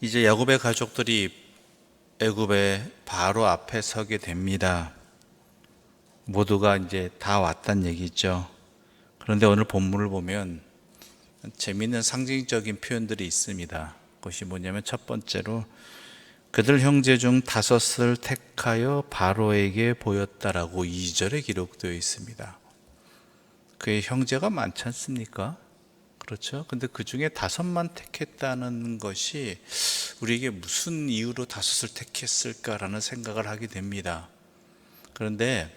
이제 야곱의 가족들이 애굽의 바로 앞에 서게 됩니다. 모두가 이제 다 왔단 얘기죠. 그런데 오늘 본문을 보면 재미있는 상징적인 표현들이 있습니다. 그것이 뭐냐면 첫 번째로 그들 형제 중 다섯을 택하여 바로에게 보였다라고 2절에 기록되어 있습니다. 그의 형제가 많지 않습니까? 그렇죠. 근데 그 중에 다섯만 택했다는 것이 우리에게 무슨 이유로 다섯을 택했을까라는 생각을 하게 됩니다. 그런데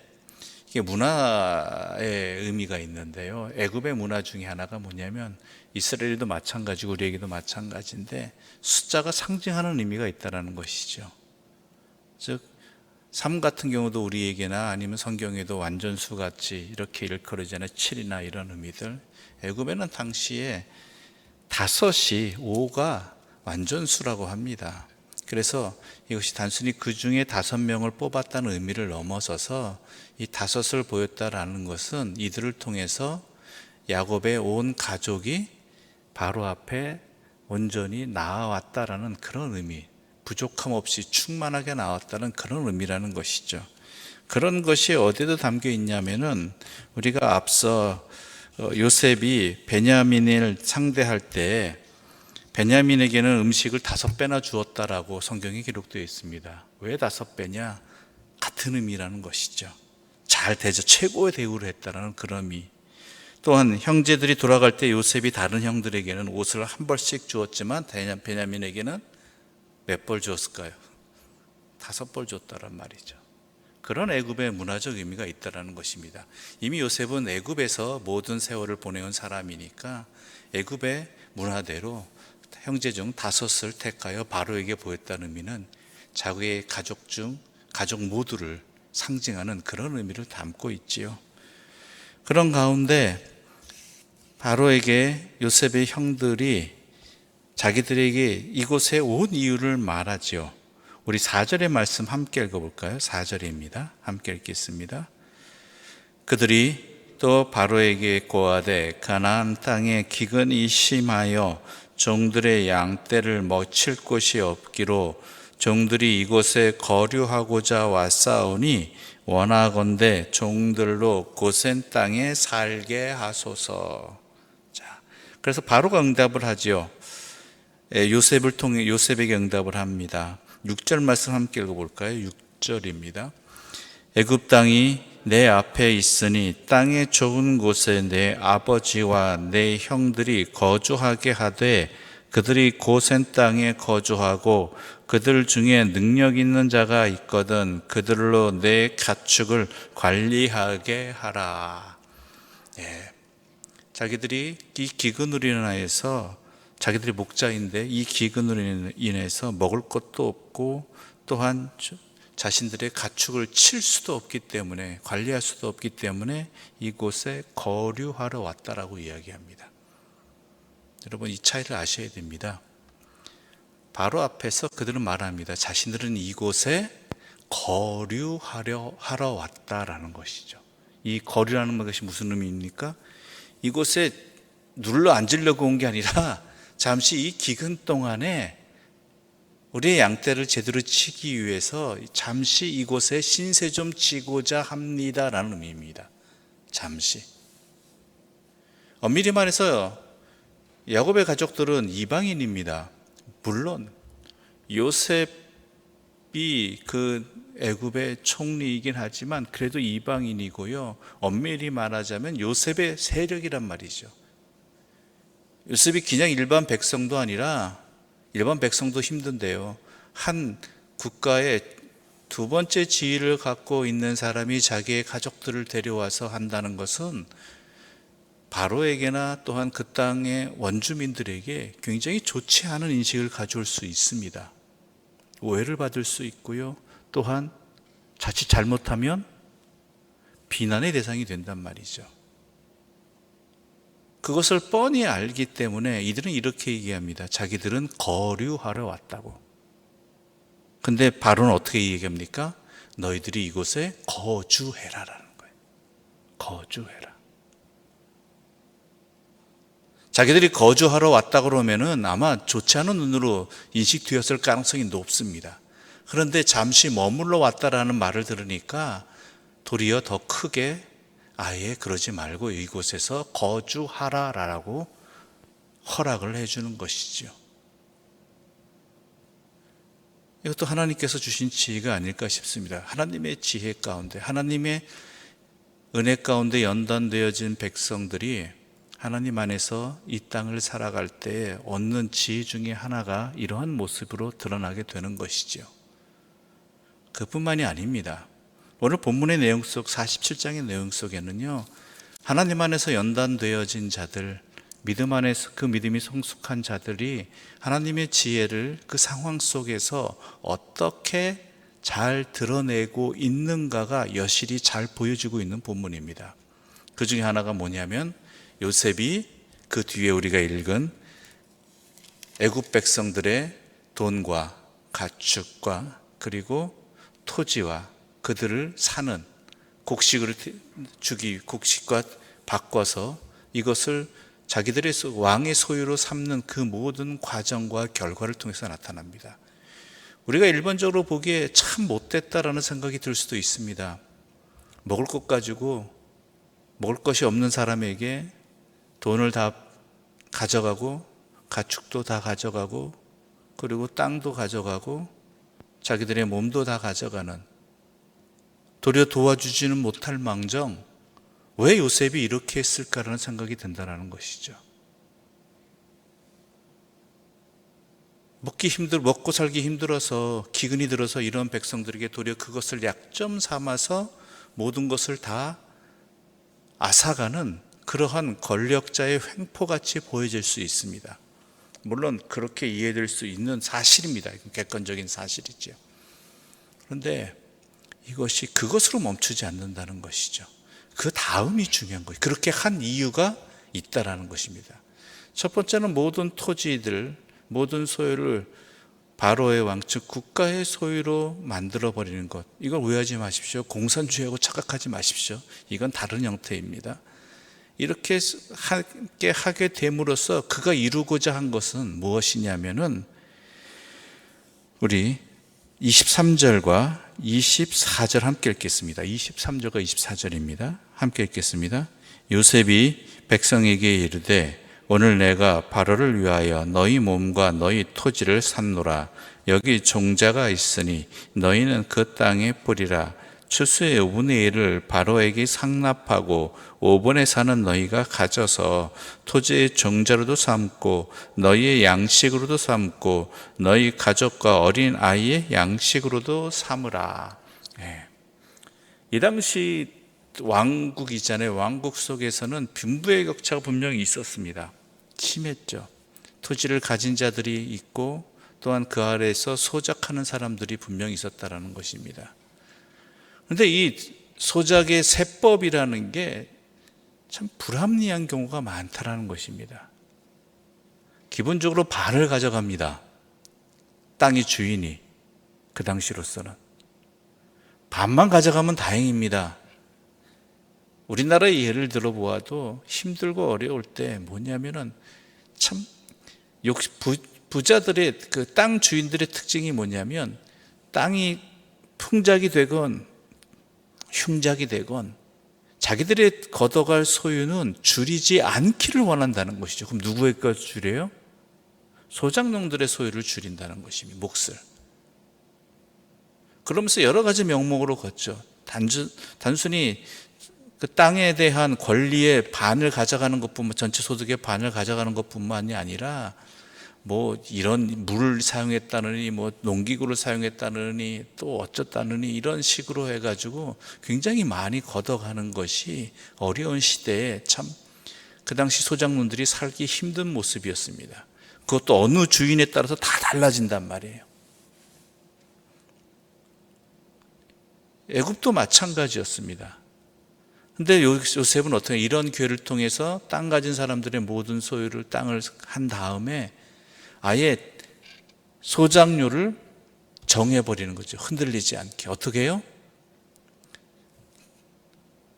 이게 문화의 의미가 있는데요. 애굽의 문화 중에 하나가 뭐냐면 이스라엘도 마찬가지고 우리에게도 마찬가지인데 숫자가 상징하는 의미가 있다는 것이죠. 즉, 3 같은 경우도 우리에게나 아니면 성경에도 완전수 같이 이렇게 일컬어지잖아요. 7이나 이런 의미들. 애굽에는 당시에 5이 5가 완전수라고 합니다. 그래서 이것이 단순히 그 중에 5명을 뽑았다는 의미를 넘어서서 이 5을 보였다라는 것은 이들을 통해서 야곱의 온 가족이 바로 앞에 온전히 나아왔다라는 그런 의미, 부족함 없이 충만하게 나왔다는 그런 의미라는 것이죠. 그런 것이 어디에도 담겨 있냐면은 우리가 앞서 요셉이 베냐민을 상대할 때 베냐민에게는 음식을 5배나 주었다라고 성경에 기록되어 있습니다. 왜 5배냐? 같은 의미라는 것이죠. 잘 대접, 최고의 대우를 했다라는 그런 의미. 또한 형제들이 돌아갈 때 요셉이 다른 형들에게는 옷을 한 벌씩 주었지만 베냐민에게는 몇 벌 주었을까요? 5벌 줬다란 말이죠. 그런 애굽의 문화적 의미가 있다는 것입니다. 이미 요셉은 애굽에서 모든 세월을 보내온 사람이니까 애굽의 문화대로 형제 중 5을 택하여 바로에게 보였다는 의미는 자기의 가족 모두를 상징하는 그런 의미를 담고 있지요. 그런 가운데 바로에게 요셉의 형들이 자기들에게 이곳에 온 이유를 말하지요. 우리 4절의 말씀 함께 읽어볼까요? 4절입니다. 함께 읽겠습니다. 그들이 또 바로에게 고하되 가나안 땅에 기근이 심하여 종들의 양떼를 먹칠 곳이 없기로 종들이 이곳에 거류하고자 왔사오니 원하건대 종들로 고센 땅에 살게 하소서. 자, 그래서 바로가 응답을 하지요. 요셉을 통해 요셉에게 응답을 합니다. 6절 말씀 함께 읽어볼까요? 6절입니다. 애굽 땅이 내 앞에 있으니 땅의 좁은 곳에 내 아버지와 내 형들이 거주하게 하되 그들이 고센 땅에 거주하고 그들 중에 능력 있는 자가 있거든 그들로 내 가축을 관리하게 하라. 자기들이 이 기근으로 인하여서 자기들이 목자인데 이 기근으로 인해서 먹을 것도 없고 또한 자신들의 가축을 칠 수도 없기 때문에 관리할 수도 없기 때문에 이곳에 거류하러 왔다라고 이야기합니다. 여러분 이 차이를 아셔야 됩니다. 바로 앞에서 그들은 말합니다. 자신들은 이곳에 거류하러 왔다라는 것이죠. 이 거류라는 것이 무슨 의미입니까? 이곳에 눌러 앉으려고 온 게 아니라 잠시 이 기근 동안에 우리의 양떼를 제대로 치기 위해서 잠시 이곳에 신세 좀 지고자 합니다라는 의미입니다. 잠시. 엄밀히 말해서 야곱의 가족들은 이방인입니다. 물론 요셉이 그 애굽의 총리이긴 하지만 그래도 이방인이고요. 엄밀히 말하자면 요셉의 세력이란 말이죠. 요셉이 그냥 일반 백성도 아니라 일반 백성도 힘든데요. 한 국가의 2번째 지위를 갖고 있는 사람이 자기의 가족들을 데려와서 한다는 것은 바로에게나 또한 그 땅의 원주민들에게 굉장히 좋지 않은 인식을 가져올 수 있습니다. 오해를 받을 수 있고요. 또한 자칫 잘못하면 비난의 대상이 된단 말이죠. 그것을 뻔히 알기 때문에 이들은 이렇게 얘기합니다. 자기들은 거류하러 왔다고. 근데 바로는 어떻게 얘기합니까? 너희들이 이곳에 거주해라라는 거예요. 거주해라. 자기들이 거주하러 왔다 그러면은 아마 좋지 않은 눈으로 인식되었을 가능성이 높습니다. 그런데 잠시 머물러 왔다라는 말을 들으니까 도리어 더 크게 아예 그러지 말고 이곳에서 거주하라라고 허락을 해주는 것이죠. 이것도 하나님께서 주신 지혜가 아닐까 싶습니다. 하나님의 지혜 가운데, 하나님의 은혜 가운데 연단되어진 백성들이 하나님 안에서 이 땅을 살아갈 때 얻는 지혜 중에 하나가 이러한 모습으로 드러나게 되는 것이죠. 그뿐만이 아닙니다. 오늘 본문의 내용 속 47장의 내용 속에는요, 하나님 안에서 연단되어진 자들, 믿음 안에서 그 믿음이 성숙한 자들이 하나님의 지혜를 그 상황 속에서 어떻게 잘 드러내고 있는가가 여실히 잘 보여지고 있는 본문입니다. 그 중에 하나가 뭐냐면 요셉이 그 뒤에 우리가 읽은 애굽 백성들의 돈과 가축과 그리고 토지와 그들을 사는 곡식을 곡식과 바꿔서 이것을 자기들의 왕의 소유로 삼는 그 모든 과정과 결과를 통해서 나타납니다. 우리가 일반적으로 보기에 참 못됐다라는 생각이 들 수도 있습니다. 먹을 것 가지고 먹을 것이 없는 사람에게 돈을 다 가져가고 가축도 다 가져가고 그리고 땅도 가져가고 자기들의 몸도 다 가져가는, 도리어 도와주지는 못할 망정 왜 요셉이 이렇게 했을까라는 생각이 든다는 것이죠. 먹고 살기 힘들어서 기근이 들어서 이런 백성들에게 도리어 그것을 약점 삼아서 모든 것을 다 앗아가는 그러한 권력자의 횡포같이 보여질 수 있습니다. 물론 그렇게 이해될 수 있는 사실입니다. 객관적인 사실이죠. 그런데 이것이 그것으로 멈추지 않는다는 것이죠. 그 다음이 중요한 거예요. 그렇게 한 이유가 있다라는 것입니다. 첫 번째는 모든 토지들, 모든 소유를 바로의 왕, 즉 국가의 소유로 만들어버리는 것. 이걸 오해하지 마십시오. 공산주의하고 착각하지 마십시오. 이건 다른 형태입니다. 이렇게 함께 하게 됨으로써 그가 이루고자 한 것은 무엇이냐면은 우리 23절과 24절 함께 읽겠습니다. 23절과 24절입니다. 함께 읽겠습니다. 요셉이 백성에게 이르되 오늘 내가 바로를 위하여 너희 몸과 너희 토지를 샀노라. 여기 종자가 있으니 너희는 그 땅에 뿌리라. 추수의 5분의 1을 바로에게 상납하고 5분에 사는 너희가 가져서 토지의 종자로도 삼고 너희의 양식으로도 삼고 너희 가족과 어린 아이의 양식으로도 삼으라. 이 당시 왕국이잖아요. 왕국 속에서는 빈부의 격차가 분명히 있었습니다. 심했죠. 토지를 가진 자들이 있고 또한 그 아래에서 소작하는 사람들이 분명히 있었다는 것입니다. 그런데 이 소작의 세법이라는 게 참 불합리한 경우가 많다라는 것입니다. 기본적으로 반을 가져갑니다. 땅의 주인이 그 당시로서는 반만 가져가면 다행입니다. 우리나라의 예를 들어보아도 힘들고 어려울 때 뭐냐면은 참 부자들의 그 땅 주인들의 특징이 뭐냐면 땅이 풍작이 되건 흉작이 되건 자기들의 걷어갈 소유는 줄이지 않기를 원한다는 것이죠. 그럼 누구의 것 줄여요? 소작농들의 소유를 줄인다는 것입니다. 몫을. 그러면서 여러 가지 명목으로 걷죠. 단순히 그 땅에 대한 권리의 반을 가져가는 것뿐만, 전체 소득의 반을 가져가는 것뿐만이 아니라 뭐 이런 물을 사용했다느니 뭐 농기구를 사용했다느니 또 어쩌다느니 이런 식으로 해가지고 굉장히 많이 걷어가는 것이 어려운 시대에 참 그 당시 소작농들이 살기 힘든 모습이었습니다. 그것도 어느 주인에 따라서 다 달라진단 말이에요. 애굽도 마찬가지였습니다. 근데 요셉은 어떻게 이런 기회를 통해서 땅 가진 사람들의 모든 소유를 땅을 한 다음에 아예 소작료를 정해버리는 거죠. 흔들리지 않게. 어떻게 해요?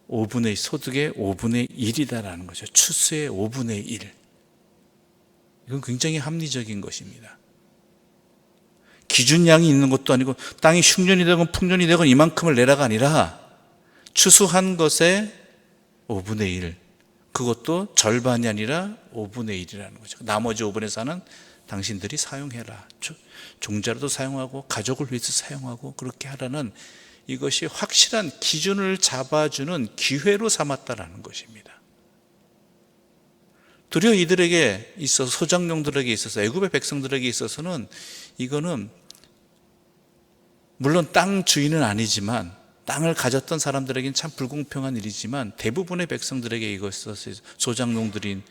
5분의 소득의 5분의 1이다라는 거죠. 추수의 5분의 1. 이건 굉장히 합리적인 것입니다. 기준량이 있는 것도 아니고 땅이 흉년이 되건 풍년이 되건 이만큼을 내라가 아니라 추수한 것의 5분의 1, 그것도 절반이 아니라 5분의 1이라는 거죠. 나머지 5분의 4는 당신들이 사용해라. 종자로도 사용하고 가족을 위해서 사용하고 그렇게 하라는, 이것이 확실한 기준을 잡아주는 기회로 삼았다라는 것입니다. 도리어 이들에게 있어서, 소작농들에게 있어서, 애굽의 백성들에게 있어서는 이거는 물론 땅 주인은 아니지만, 땅을 가졌던 사람들에게는 참 불공평한 일이지만, 대부분의 백성들에게 이것이, 소작농들인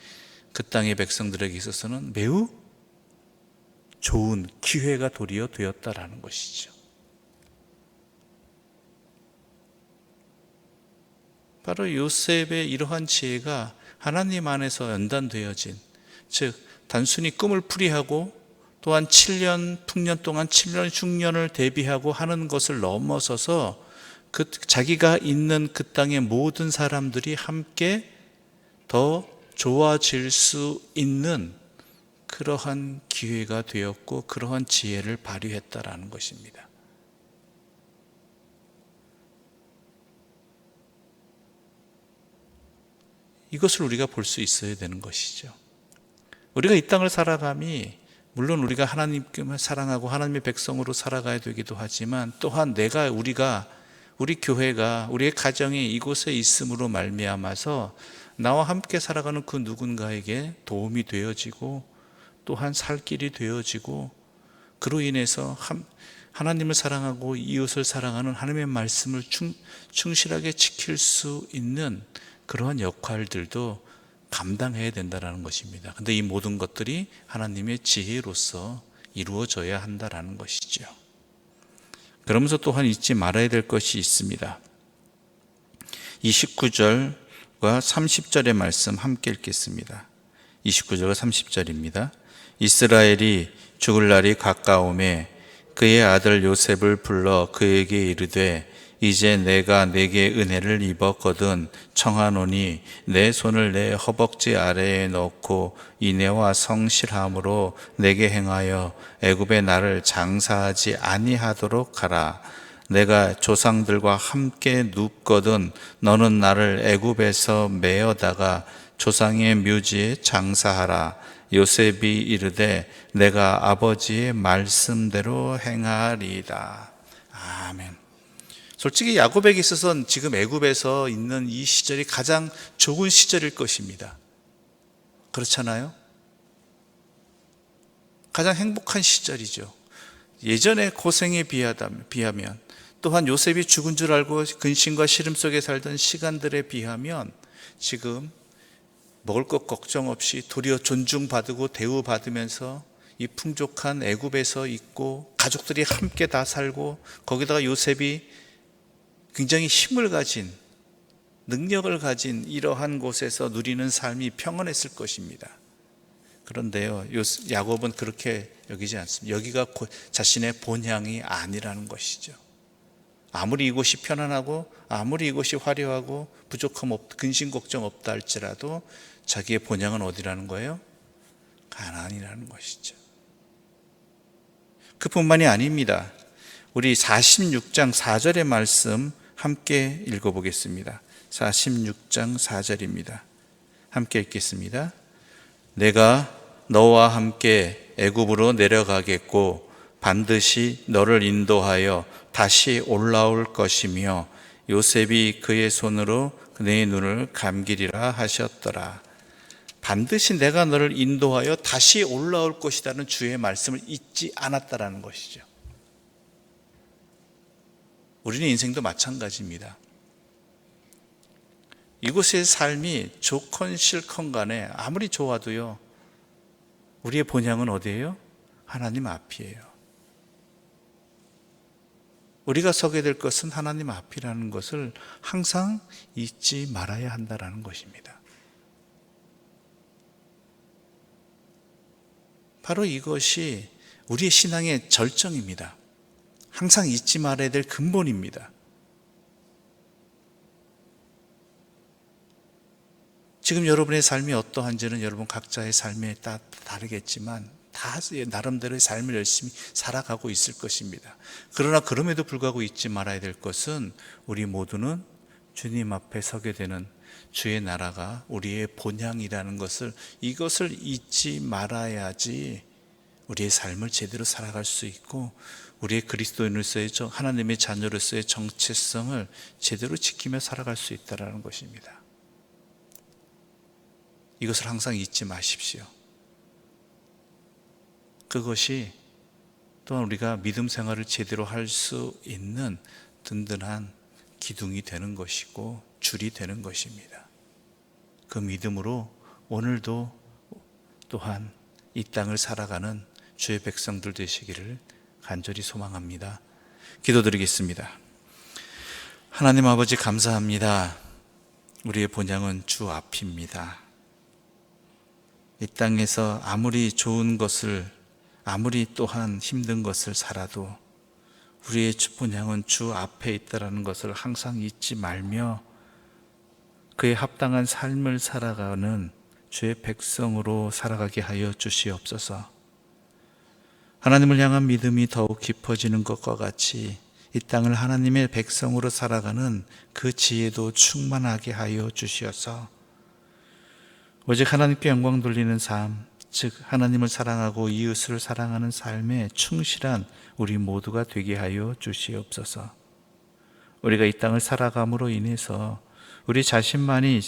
그 땅의 백성들에게 있어서는 매우 좋은 기회가 도리어 되었다라는 것이죠. 바로 요셉의 이러한 지혜가 하나님 안에서 연단되어진, 즉 단순히 꿈을 풀이하고 또한 7년 풍년 동안 7년 흉년을 대비하고 하는 것을 넘어서서 자기가 있는 그 땅의 모든 사람들이 함께 더 좋아질 수 있는 그러한 기회가 되었고, 그러한 지혜를 발휘했다라는 것입니다. 이것을 우리가 볼 수 있어야 되는 것이죠. 우리가 이 땅을 살아감이, 물론 우리가 하나님께만 사랑하고 하나님의 백성으로 살아가야 되기도 하지만, 또한 우리 교회가, 우리의 가정이 이곳에 있음으로 말미암아서 나와 함께 살아가는 그 누군가에게 도움이 되어지고, 또한 살 길이 되어지고, 그로 인해서 하나님을 사랑하고 이웃을 사랑하는 하나님의 말씀을 충실하게 지킬 수 있는 그러한 역할들도 감당해야 된다는 것입니다. 근데 이 모든 것들이 하나님의 지혜로서 이루어져야 한다는 것이죠. 그러면서 또한 잊지 말아야 될 것이 있습니다. 29절과 30절의 말씀 함께 읽겠습니다. 29절과 30절입니다. 이스라엘이 죽을 날이 가까우매 그의 아들 요셉을 불러 그에게 이르되, 이제 내가 내게 은혜를 입었거든 청하노니 내 손을 내 허벅지 아래에 넣고 인애와 성실함으로 내게 행하여 애굽에 나를 장사하지 아니하도록 하라. 내가 조상들과 함께 눕거든 너는 나를 애굽에서 메어다가 조상의 묘지에 장사하라. 요셉이 이르되 내가 아버지의 말씀대로 행하리이다. 아멘. 솔직히 야곱에게 있어서는 지금 애굽에서 있는 이 시절이 가장 좋은 시절일 것입니다. 그렇잖아요? 가장 행복한 시절이죠. 예전의 고생에 비하면, 또한 요셉이 죽은 줄 알고 근심과 시름 속에 살던 시간들에 비하면 지금 먹을 것 걱정 없이 도리어 존중받고 대우받으면서 이 풍족한 애굽에서 있고, 가족들이 함께 다 살고, 거기다가 요셉이 굉장히 힘을 가진, 능력을 가진 이러한 곳에서 누리는 삶이 평안했을 것입니다. 그런데요, 야곱은 그렇게 여기지 않습니다. 여기가 자신의 본향이 아니라는 것이죠. 아무리 이곳이 편안하고 아무리 이곳이 화려하고 부족함 없, 근심 걱정 없다 할지라도 자기의 본향은 어디라는 거예요? 가나안이라는 것이죠. 그뿐만이 아닙니다. 우리 46장 4절의 말씀 함께 읽어보겠습니다. 46장 4절입니다. 함께 읽겠습니다. 내가 너와 함께 애굽으로 내려가겠고 반드시 너를 인도하여 다시 올라올 것이며 요셉이 그의 손으로 내 눈을 감기리라 하셨더라. 반드시 내가 너를 인도하여 다시 올라올 것이라는 주의 말씀을 잊지 않았다라는 것이죠. 우리는 인생도 마찬가지입니다. 이곳의 삶이 좋건 싫건 간에 아무리 좋아도요, 우리의 본향은 어디예요? 하나님 앞이에요. 우리가 서게 될 것은 하나님 앞이라는 것을 항상 잊지 말아야 한다는 것입니다. 바로 이것이 우리의 신앙의 절정입니다. 항상 잊지 말아야 될 근본입니다. 지금 여러분의 삶이 어떠한지는 여러분 각자의 삶에 따라 다르겠지만 다 나름대로의 삶을 열심히 살아가고 있을 것입니다. 그러나 그럼에도 불구하고 잊지 말아야 될 것은 우리 모두는 주님 앞에 서게 되는 주의 나라가 우리의 본향이라는 것을, 이것을 잊지 말아야지 우리의 삶을 제대로 살아갈 수 있고 우리의 그리스도인으로서의 하나님의 자녀로서의 정체성을 제대로 지키며 살아갈 수 있다는 것입니다. 이것을 항상 잊지 마십시오. 그것이 또한 우리가 믿음 생활을 제대로 할 수 있는 든든한 기둥이 되는 것이고 줄이 되는 것입니다. 그 믿음으로 오늘도 또한 이 땅을 살아가는 주의 백성들 되시기를 간절히 소망합니다. 기도드리겠습니다. 하나님 아버지 감사합니다. 우리의 본향은 주 앞입니다. 이 땅에서 아무리 좋은 것을, 아무리 또한 힘든 것을 살아도 우리의 본향은 주 앞에 있다는 것을 항상 잊지 말며 그에 합당한 삶을 살아가는 주의 백성으로 살아가게 하여 주시옵소서. 하나님을 향한 믿음이 더욱 깊어지는 것과 같이 이 땅을 하나님의 백성으로 살아가는 그 지혜도 충만하게 하여 주시어서 오직 하나님께 영광 돌리는 삶, 즉 하나님을 사랑하고 이웃을 사랑하는 삶에 충실한 우리 모두가 되게 하여 주시옵소서. 우리가 이 땅을 살아감으로 인해서 우리 자신만이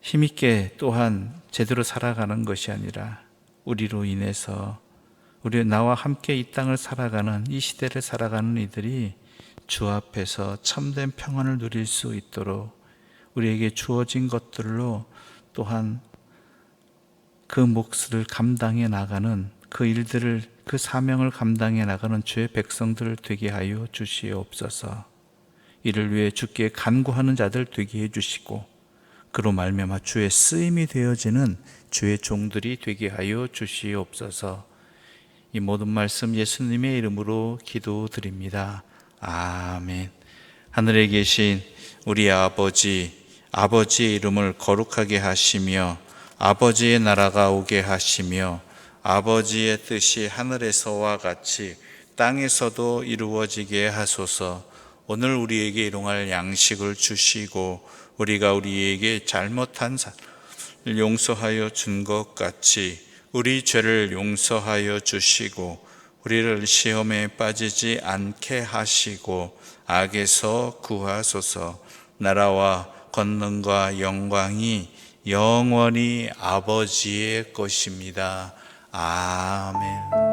힘있게 또한 제대로 살아가는 것이 아니라 우리로 인해서 우리 나와 함께 이 땅을 살아가는, 이 시대를 살아가는 이들이 주 앞에서 참된 평안을 누릴 수 있도록 우리에게 주어진 것들로 또한 그 몫을 감당해 나가는, 그 일들을, 그 사명을 감당해 나가는 주의 백성들 되게 하여 주시옵소서. 이를 위해 주께 간구하는 자들 되게 해주시고 그로 말미암아 주의 쓰임이 되어지는 주의 종들이 되게 하여 주시옵소서. 이 모든 말씀 예수님의 이름으로 기도드립니다. 아멘. 하늘에 계신 우리 아버지, 아버지의 이름을 거룩하게 하시며 아버지의 나라가 오게 하시며 아버지의 뜻이 하늘에서와 같이 땅에서도 이루어지게 하소서. 오늘 우리에게 일용할 양식을 주시고 우리가 우리에게 잘못한 사람을 용서하여 준 것 같이 우리 죄를 용서하여 주시고 우리를 시험에 빠지지 않게 하시고 악에서 구하소서. 나라와 권능과 영광이 영원히 아버지의 것입니다. 아멘.